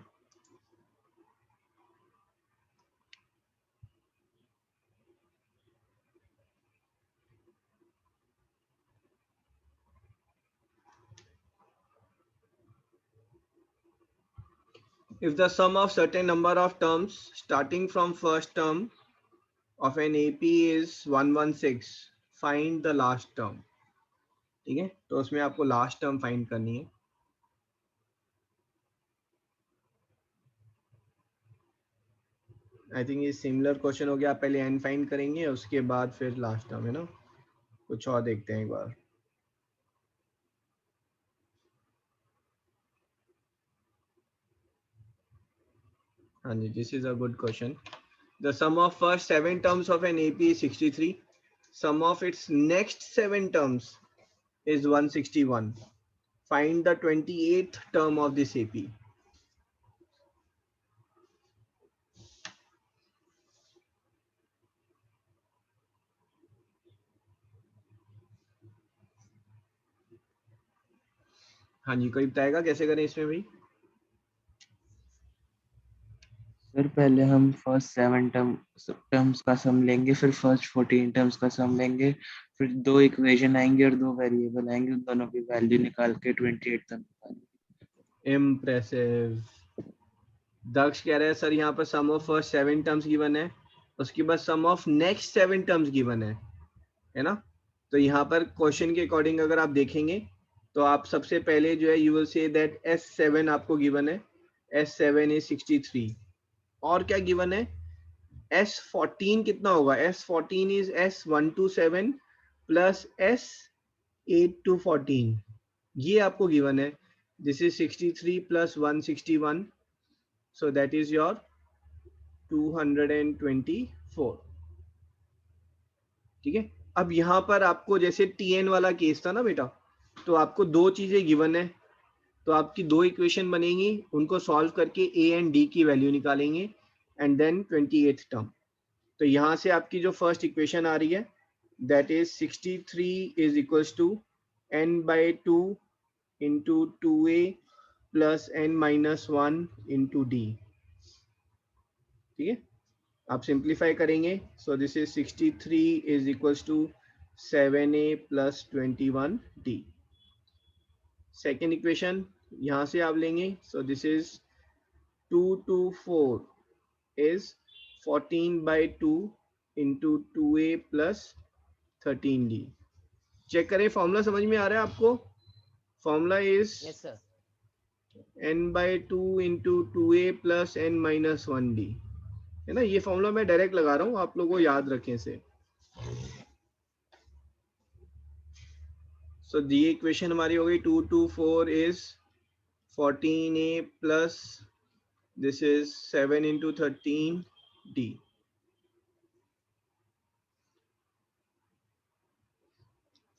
If the sum of certain number of terms starting from first term of an AP is 116, find the last term. ठीक है, तो उसमें आपको last term find करनी है. आई थिंक ये सिमिलर क्वेश्चन हो गया. आप पहले n फाइंड करेंगे उसके बाद फिर लास्ट टर्म, है ना. कुछ और देखते हैं एक बार. हाँ जी, this is a good question. The sum of first 7 terms of an AP is 63. Sum of its next 7 terms is 161. Find the 28th term of this AP. हाँ जी, कोई बताएगा कैसे करें इसमें भाई? सर पहले हम फर्स्ट 7 टर्म्स का सम लेंगे, फिर फर्स्ट 14 टर्म्स का सम लेंगे, फिर 2 इक्वेशन आएंगे और 2 वेरिएबल आएंगे, उन दोनों की वैल्यू निकाल के 28 टर्म निकालेंगे। इम्प्रेसिव। दक्ष कह रहे हैं सर यहाँ पर सम ऑफ फर्स्ट 7 टर्म्स गिवन है, उसके बाद सम ऑफ नेक्स्ट 7 टर्म्स गिवन है ना? तो यहाँ पर क्वेश्चन के अकॉर्डिंग अगर आप देखेंगे तो आप सबसे पहले जो है you will say that S7 आपको गिवन है, S7 is 63, और क्या गिवन है? S14 कितना होगा? S14 is S1 to 7 plus S8 to 14, ये आपको गिवन है. This is 63 plus 161, so that is your 224. ठीक है. अब यहाँ पर आपको जैसे TN वाला केस था ना बेटा, तो आपको दो चीजें गिवन है, तो आपकी दो इक्वेशन बनेंगी, उनको सॉल्व करके A एंड D की वैल्यू निकालेंगे एंड देन 28th टर्म. तो यहाँ से आपकी जो फर्स्ट इक्वेशन आ रही है that is 63 is equals to n/2 into 2a plus n-1 into d. ठीक है, आप सिंप्लीफाई करेंगे, so this is 63 is equals to 7a plus 21d. Second equation यहाँ से आप लेंगे, so this is 224 is 14/2 into 2a plus 13d. Check करें, formula समझ में आ रहा है आपको? Formula is yes sir, n/2 into 2a plus n-1d, है ना? ये फॉर्मूला मैं डायरेक्ट लगा रहा हूँ, आप लोगों को याद रखें से. सो दी इक्वेशन हमारी हो गई 224 is 14a plus this is 7 into 13d.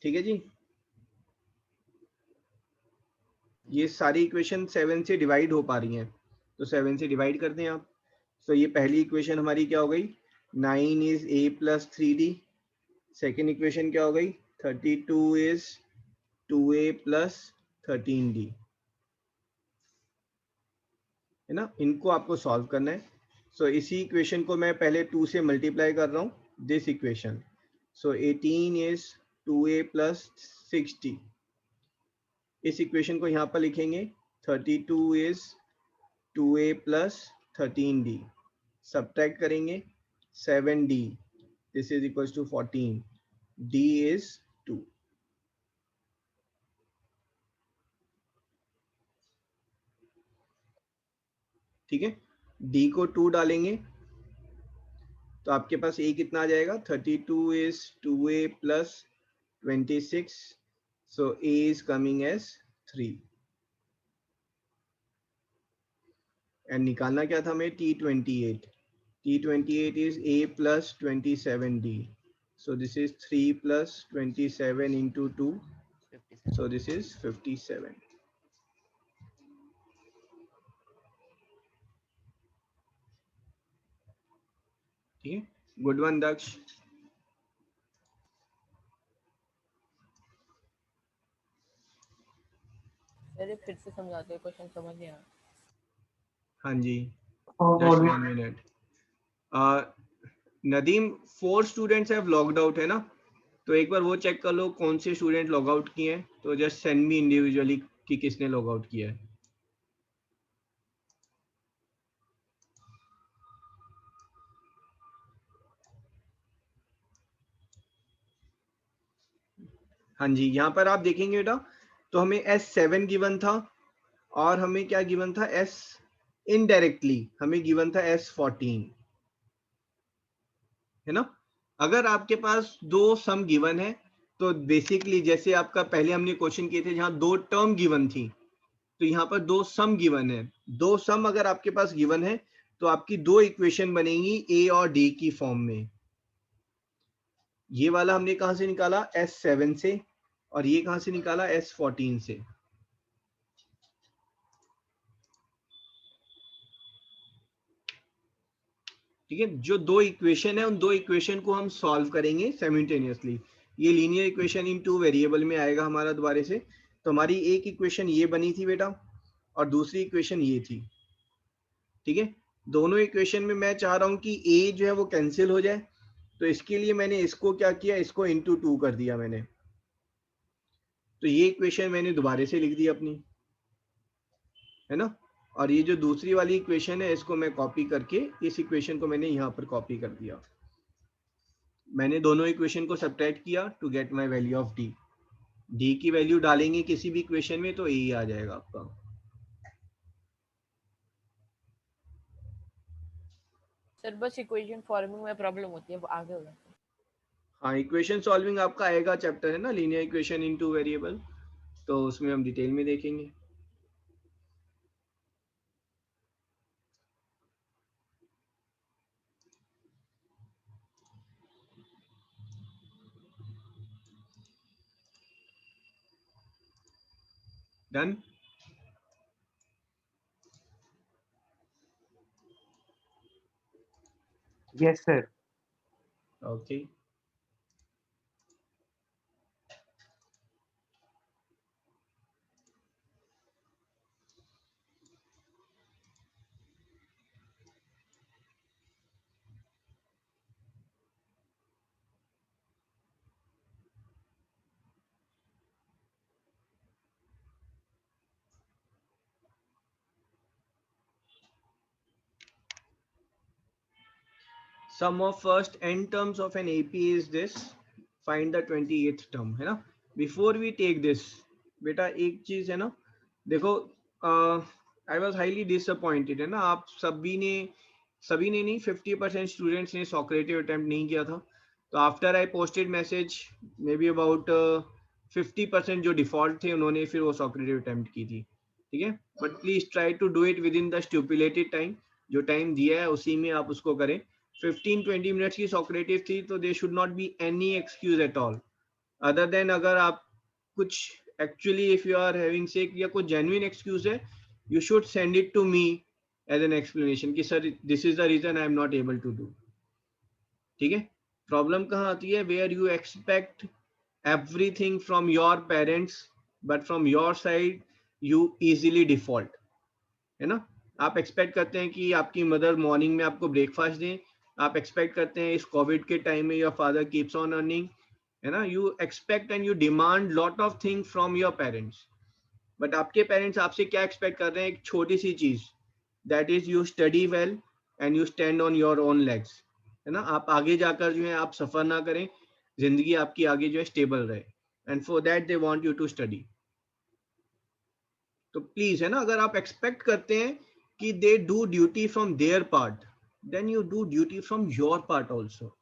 ठीक है जी, ये सारी इक्वेशन 7 से डिवाइड हो पा रही हैं, तो 7 से डिवाइड करते हैं आप. तो ये पहली इक्वेशन हमारी क्या हो गई? 9 is a plus 3d. Second equation क्या हो गई? 32 is 2a plus 13d, है ना? इनको आपको सॉल्व करना है. सो इसी इक्वेशन को मैं पहले 2 से मल्टीप्लाई कर रहा हूँ, this equation. So 18 is 2a plus 60. इस इक्वेशन को यहाँ पर लिखेंगे 32 is 2a plus 13d. Subtract करेंगे 7d, this is equal to 14, d is 2. ठीक है, d को 2 डालेंगे तो आपके पास a कितना आ जाएगा? 32 is 2a plus 26, so a is coming as 3. And निकालना क्या था हमें? T28. T28 is a plus 27d, so this is 3 plus 27 into 2, so this is 57. ठीक है, गुड वन दक्ष. अरे फिर से समझाते हैं, क्वेश्चन समझ नहीं आया. हाँ जी, just 1 minute. Nadeem, 4 students have logged out, है ना? तो एक बार वो चेक कर लो कौन से स्टूडेंट लॉग आउट किए हैं, तो जस्ट सेंड मी इंडिविजुअली कि किसने लॉग आउट किया है. हाँ जी, यहाँ पर आप देखेंगे बेटा, तो हमें S7 गिवन था और हमें क्या गिवन था? S इनडायरेक्टली हमें गिवन था S14, है ना? अगर आपके पास दो सम गिवन है तो बेसिकली जैसे आपका पहले हमने क्वेश्चन किए थे जहां 2 टर्म गिवन थी, तो यहाँ पर 2 सम गिवन है. 2 सम अगर आपके पास गिवन है तो आपकी 2 इक्वेशन बनेंगी A और D की फॉर्म में. ये वाला हमने कहां से निकाला? S7 से, और ये कहां से निकाला, S14 से। ठीक है, जो दो इक्वेशन है उन दो इक्वेशन को हम सॉल्व करेंगे साइमल्टेनियसली। ये लीनियर इक्वेशन इन टू वेरिएबल में आएगा हमारा दोबारा से। तो हमारी एक इक्वेशन ये बनी थी बेटा और दूसरी इक्वेशन ये थी। ठीक है, दोनों इक्वेशन में मैं चाह रहा हूं कि ए जो है वो कैंसिल हो जाए, तो इसके लिए मैंने इसको क्या किया, इसको इंटू 2 कर दिया मैंने। तो ये इक्वेशन मैंने दोबारा से लिख दी अपनी, है ना। और ये जो दूसरी वाली इक्वेशन है इसको मैं कॉपी करके इस इक्वेशन को मैंने यहाँ पर कॉपी कर दिया। मैंने दोनों इक्वेशन को सब्ट्रैक्ट किया to get my value of d. D की वैल्यू डालेंगे किसी भी इक्वेशन में तो ए आ जाएगा आपका। सर बस इक्वेशन फॉर्मिंग में प्रॉब्लम होती है, वो आगे हो जाता है। हाँ, इक्वेशन सॉल्विंग आपका आएगा चैप्टर, है ना, लीनियर इक्वेशन इनटू वेरिएबल, तो उसमें हम डिटेल में देखेंगे। Done. Yes, sir. Okay, sum of first n terms of an AP is this, find the 28th term, है ना। Before we take this, बेटा एक चीज है ना, देखो I was highly disappointed, है ना। आप सभी ने नहीं, 50% स्टूडेंट्स ने सॉक्रेटिव अटेम्प्ट नहीं किया था। तो after I posted message may be about 50% जो डिफॉल्ट थे उन्होंने फिर वो सॉक्रेटिव अटेम्प्ट की थी। ठीक है, but please try to do it with in the stipulated time, जो टाइम दिया है उसी में आप उसको करें। 15-20 मिनट्स की सॉक्रेटिव थी, तो they should not be any excuse at all, other than अगर आप कुछ actually if you are having sick या कुछ जेन्युइन एक्सक्यूज है, you should send it to me as an explanation कि sir this is the reason I am not able to do. ठीक है, problem कहाँ आती है, where you expect everything from your parents but from your side you easily default, है ना। आप expect करते हैं कि आपकी मदर मॉर्निंग में आपको ब्रेकफास्ट दें, आप एक्सपेक्ट करते हैं इस कोविड के टाइम में your father keeps on earning, है ना। You expect and you demand lot of thing from your parents, but आपके पेरेंट्स आपसे क्या एक्सपेक्ट कर रहे हैं, एक छोटी सी चीज, that is you study well and you stand on your own legs, है ना। आप आगे जाकर जो है आप सफर ना करें, जिंदगी आपकी आगे जो है स्टेबल रहे, and for that they want you to study. तो प्लीज, है ना, अगर आप एक्सपेक्ट करते हैं कि they do duty from their part, then you do duty from your part also.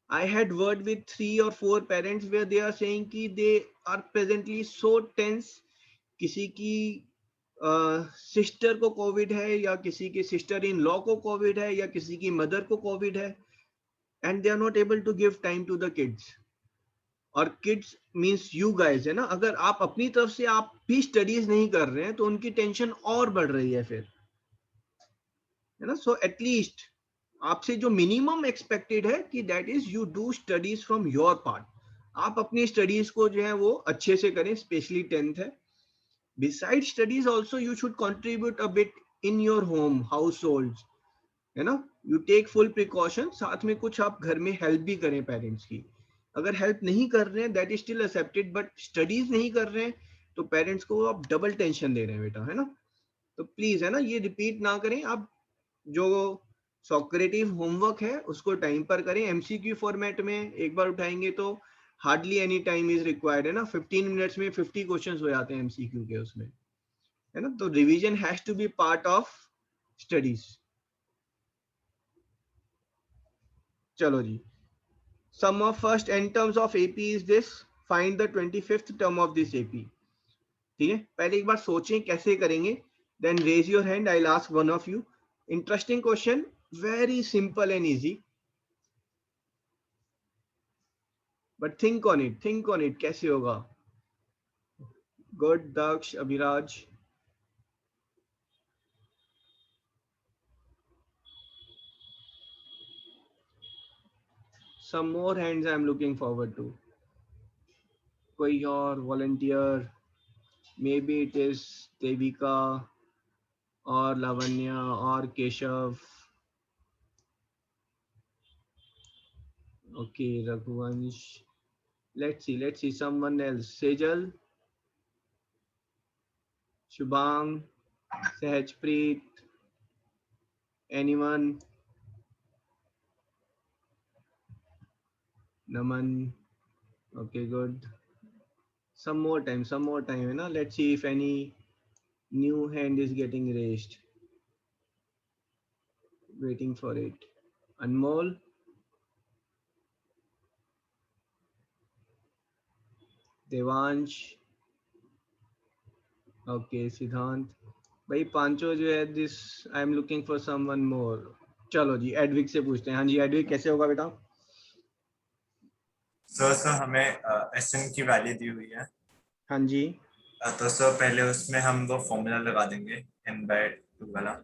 I had word with 3 or 4 parents where they are saying कि they are presently so tense, किसी की सिस्टर को Covid है या किसी की sister in law को Covid है या किसी की मदर को कोविड है, and they are not able to give time to the kids. और किड्स मींस यू गाइस, है ना। अगर आप अपनी तरफ से आप भी स्टडीज नहीं कर रहे हैं तो उनकी टेंशन और बढ़ रही है फिर, है ना। सो एटलीस्ट आपसे जो मिनिमम एक्सपेक्टेड है कि that is you do studies from your part, आप अपनी स्टडीज को जो है वो अच्छे से करें, स्पेशली 10th है। Beside studies also you should contribute a bit in your home house hold, है ना। यू टेक फुल प्रिकॉशन, साथ में कुछ आप घर में हेल्प भी करें पेरेंट्स की। अगर हेल्प नहीं कर रहे हैं that is still accepted, but studies नहीं कर रहे हैं तो पेरेंट्स को आप डबल टेंशन दे रहे हैं बेटा, है ना। तो प्लीज, है ना, ये रिपीट ना करें। आप जो सॉक्रेटिव होमवर्क है उसको टाइम पर करें, एमसीक्यू फॉर्मेट में एक बार उठाएंगे तो hardly any time is required, है ना। 15 मिनट्स में 50 क्वेश्चंस हो जाते हैं एमसीक्यू के उसमें, है ना। तो revision has to be part of studies. चलो जी, sum of first n terms of AP is this, find the 25th term of this AP. ठीक है, पहले एक बार सोचें कैसे करेंगे, then raise your hand, I will ask one of you. Interesting question, very simple and easy, but think on it कैसे होगा। Good, Daksh, Abhiraj. Some more hands I'm looking forward to. कोई और volunteer, maybe it is Devika or Lavanya or Keshav. Okay, Raghuvansh. Let's see someone else. Sejal, Shubham, Sahajpreet, anyone? Naman. Okay, good. Some more time, है ना? Let's see if any new hand is getting raised. Waiting for it. Anmol. Devansh. Okay, सिद्धांत. भाई पांचों जो है this I am looking for someone more. चलो जी Edvik से पूछते हैं. हाँ जी एडविक कैसे होगा बेटा? सर हमें SN की वैल्यू दी हुई है. हाँ जी. तो सर पहले उसमें हम वो फॉर्मूला लगा देंगे n/2 वाला.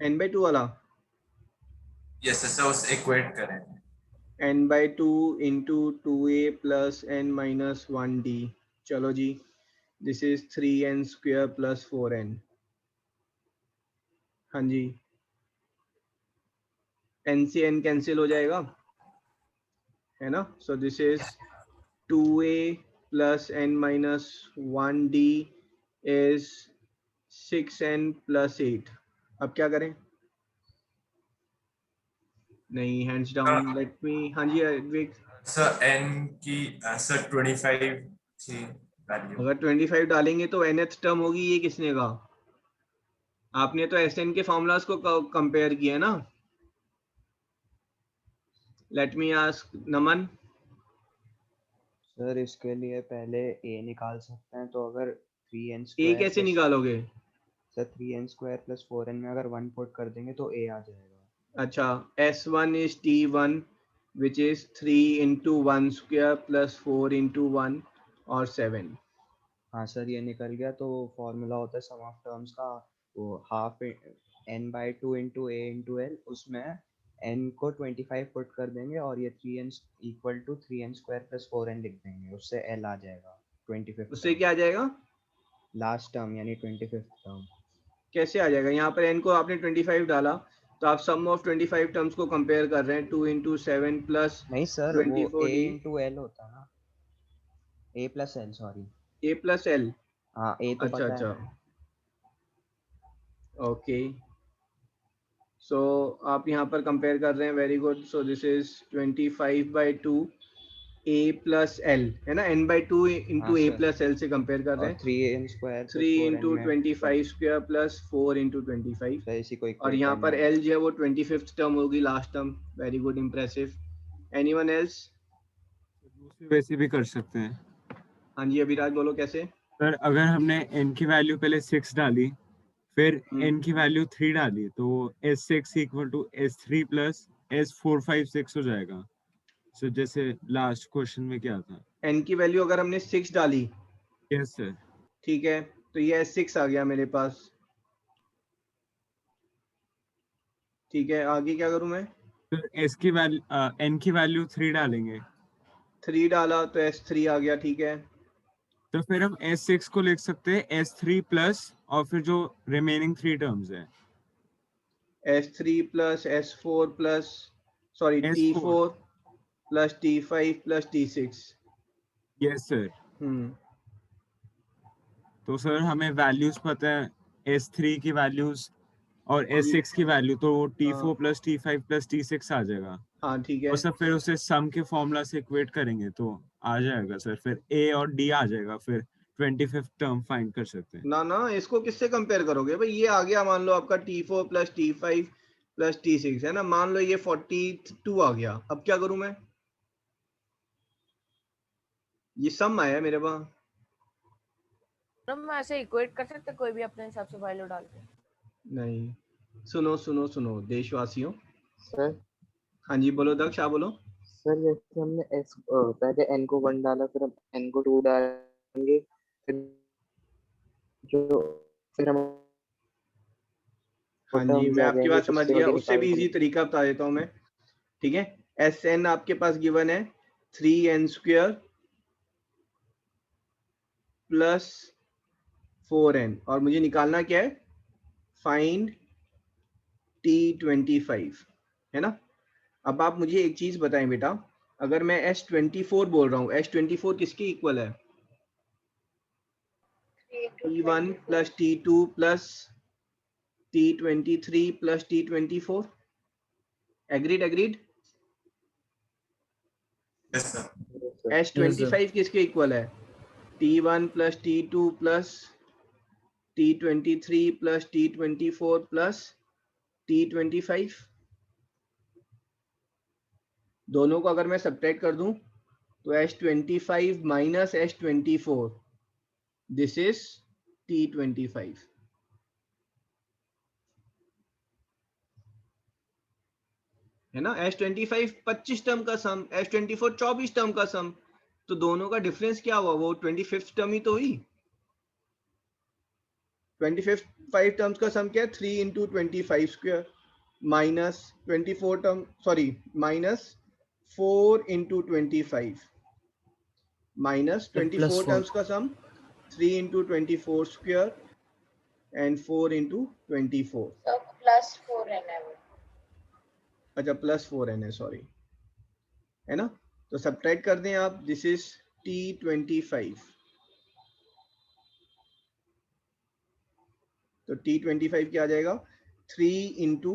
n/2 वाला? यस सर उसे इक्वेट करें. n/2 into 2a plus n minus 1d. चलो जी. This is 3n square plus 4n. हाँ जी. n से n कैंसिल हो जाएगा है ना. So this is 2a plus n minus 1d is 6n plus 8. अब क्या करें? नहीं, hands down. Let me. हाँ जी एडविक. सर n की सर 25 थी वैल्यू. अगर 25 डालेंगे तो nth टर्म होगी. ये किसने कहा? आपने तो SN के फॉर्मूलाज को कंपेयर किया ना. लेट मी आस्क नमन. सर इसके लिए पहले a निकाल सकते हैं. तो अगर 3n a स्क्वायर कैसे निकालोगे? Sir 3n square plus 4n में अगर 1 पुट कर देंगे तो a आ जाएगा. अच्छा. S1 is T1 which is 3 into 1 square plus 4 into 1 और 7. हाँ सर ये निकल गया. तो फॉर्मूला होता है सम ऑफ टर्म्स का. वो half n/2 into a into l. उसमें n को 25 पुट कर देंगे और ये 3n equal to 3n square plus 4n लिख देंगे. उससे l आ जाएगा 25. उससे क्या आ जाएगा? लास्ट टर्म यानी 25th टर्म. कैसे आ जाएगा? यहाँ पर n को आपने 25 डाला तो आप सम ऑफ 25 टर्म्स को कंपेयर कर रहे हैं. 2 into 7 plus नहीं सर 24d. वो a into l होता है ना. a plus l sorry. a plus l. हाँ a तो अच्छा पता अच्छा. है. ओके. सो आप यहाँ पर कंपेयर कर रहे हैं. Very good. So this is 25/2 a plus l है ना. n/2 into a plus l से कंपेयर कर रहे हैं. 3n square 3 into 25 square plus 4 into 25. इसी को और यहाँ पर l जो है वो 25th टर्म होगी, last term. Very good, impressive. Anyone else? वैसे भी कर सकते हैं. हाँ जी अभिराज बोलो कैसे. सर अगर हमने n की वैल्यू पहले 6 डाली फिर n की वैल्यू 3 डाली तो S6 equal to S3 plus S456 हो जाएगा. सो जैसे लास्ट क्वेश्चन में क्या था. n की वैल्यू अगर हमने 6 डाली. Yes sir. ठीक है. तो ये S6 आ गया मेरे पास. ठीक है. आगे क्या करूं मैं? सर s की वैल्यू n की वैल्यू 3 डालेंगे. 3 डाला तो S3 आ गया. ठीक है. तो फिर हम S6 को लिख सकते हैं S3 प्लस और फिर जो रिमेनिंग 3 टर्म्स है S3 plus S4 plus sorry T4 plus T5 plus T6. Yes sir. तो सर हमें वैल्यूज पता है S3 की वैल्यूज और S6 की वैल्यू. तो T4 plus T5 plus T6 आ जाएगा. हाँ ठीक है. और सर फिर उसे सम के फॉर्मूला से इक्वेट करेंगे तो आ जाएगा सर. फिर A और D आ जाएगा. फिर 25th टर्म फाइंड कर सकते हैं. ना ना इसको किससे कंपेयर करोगे भाई. ये आ गया मान लो आपका T4 plus T5 plus T6 है ना. मान लो ये 42 आ गया. अब क्या करूं मैं? ये सम आया मेरे पास. हम ऐसे इक्वेट कर सकते कोई भी अपने हिसाब से वैल्यू डाल के. नहीं. सुनो सुनो सुनो देशवासियों. सर हाँ जी बोलो दक्ष. आप बोलो. सर जैसे हमने s पहले n को 1 डाला फिर हम n को 2 डाला लेंगे, फिर हम हाँ जी, मैं आपकी बात समझ गया। उससे भी इजी निकाल तरीका बता देता हूँ मैं, ठीक है। एस एन आपके पास गिवन है 3n² प्लस 4n, और मुझे निकालना क्या है, फाइंड T25, है ना। अब आप मुझे एक चीज बताएं बेटा, अगर मैं S24 बोल रहा हूँ, S24 किसके इक्वल है, 3 into T1 24. Plus T2 plus T23 plus T24, agreed agreed. Yes sir. S25 किसके इक्वल है, T1 plus T2 plus T23 plus T24 plus T25। दोनों को अगर मैं सब्ट्रैक्ट कर दूं तो S25 minus S24, this is T25, है ना। S25 25 टर्म का सम, S24 24 टर्म का सम, तो दोनों का डिफरेंस क्या हुआ, वो 25th टर्म ही तो हुई। 25 टर्म्स का सम क्या है, 3 into 25² minus 24 term, sorry minus 4 into 25 minus sir plus 24 terms का सम 3 into 24² and 4 into 24। So plus 4n है वो। अच्छा प्लस 4n है, सॉरी, है ना। तो सब्ट्रैक्ट कर दें आप, दिस इज T25, तो T25 क्या आ जाएगा, 3 into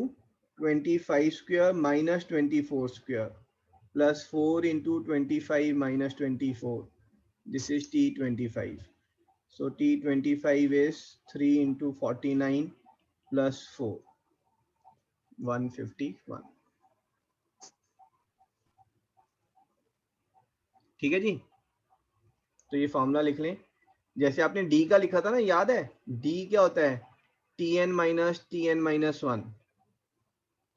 25² minus 24² plus 4 into 25 minus 24, this is T25। So T25 is 3 into 49 plus 4, 151। ठीक है जी, तो ये फॉर्मूला लिख लें। जैसे आपने डी का लिखा था ना, याद है डी क्या होता है, Tn माइनस Tn माइनस 1,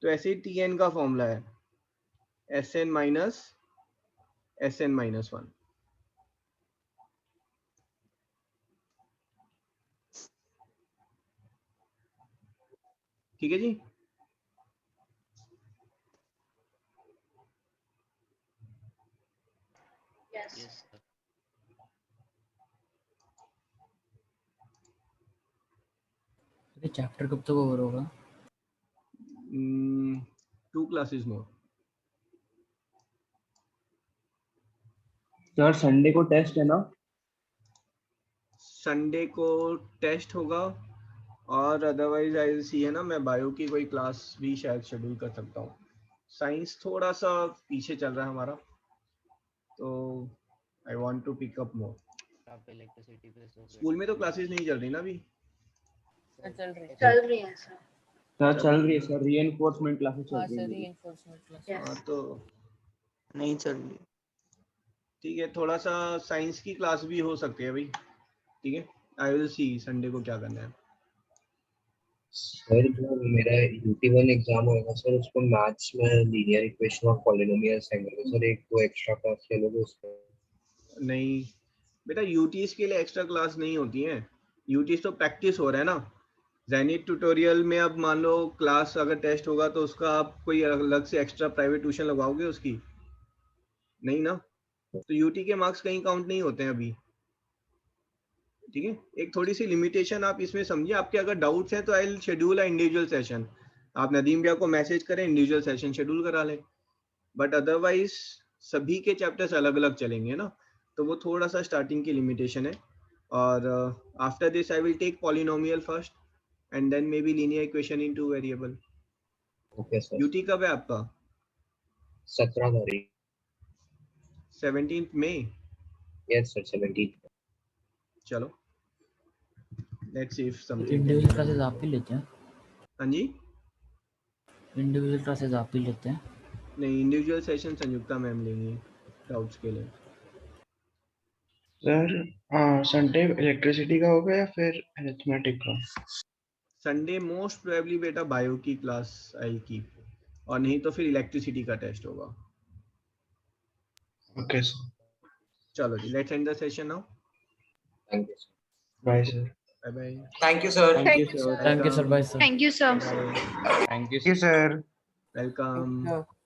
तो ऐसे ही Tn का फॉर्मूला है Sn माइनस Sn माइनस 1। ठीक है जी। Yes. Yes sir. ये चैप्टर कब तक ओवर होगा? 2 classes more। सर संडे को टेस्ट है ना? संडे को टेस्ट होगा, और अदरवाइज आई विल सी, है ना, मैं बायो की कोई क्लास भी शायद शेड्यूल कर सकता हूँ। साइंस थोड़ा सा पीछे चल रहा है हमारा, तो I want to pick up more. आप इलेक्ट्रिसिटी पे स्कूल में तो क्लासेस नहीं चल रही ना अभी। सर चल रही है। चल रही है सर। सर चल रही है सर, रीइंफोर्समेंट क्लासेस चल हाँ रही सर, है मेरी। Reinforcement class. हाँ यस। तो नहीं चल रही। ठीक है, थोड़ा सा साइंस की क्लास भी हो सकती है भाई, ठीक है। आई विल सी संडे को क्या करना है। सर जो मेरा UT1 एग्जाम होगा सर, उसको मैथ्स में लीनियर इक्वेशन और पॉलिनोमियल्स आएंगे सर, एक वो एक्स्ट्रा क्लास ले लोगे उसको? नहीं बेटा, यूटीज के लिए एक्स्ट्रा क्लास नहीं होती है, यूटीज तो प्रैक्टिस हो रहा है ना। जेनिथ ट्यूटोरियल में अब मान लो क्लास अगर टेस्ट होगा तो उसका आप कोई अलग से एक्स्ट्रा प्राइवेट ट्यूशन लगवाओगे उसकी, नहीं ना। तो यूटी के मार्क्स कहीं काउंट नहीं होते हैं अभी, ठीक है। एक थोड़ी सी लिमिटेशन आप इसमें समझिए। आपके अगर डाउट्स हैं तो I will schedule a individual session, आप नदीम भैया को मैसेज करें, इंडिविजुअल सेशन शेड्यूल करा लें। बट अदरवाइज सभी के चैप्टर्स अलग अलग चलेंगे ना, तो वो थोड़ा सा स्टार्टिंग की लिमिटेशन है। और after this I will take polynomial first and then may be linear equation in 2 variable. Okay sir. UT कब है आपका? 17 तारीख। 17 मई। Yes sir 17। चलो let's see if something can individual be classes done. आप ही लेते हैं? हाँ जी, इंडिविजुअल क्लासेस आप ही लेते हैं? नहीं, इंडिविजुअल सेशन संयुक्ता मैम लेंगी डाउट्स के लिए। सर संडे इलेक्ट्रिसिटी का होगा या फिर अरिथमेटिक का? संडे मोस्ट प्रोबेबली बेटा बायो की क्लास आएगी, और नहीं तो फिर इलेक्ट्रिसिटी का टेस्ट होगा। Okay sir. चलो जी, let's end the session now. Thank you sir. Bye sir. Bye bye. Thank you, sir. Thank you sir. Thank you sir, bye sir. Thank you, sir. Thank you sir. Welcome. Yeah.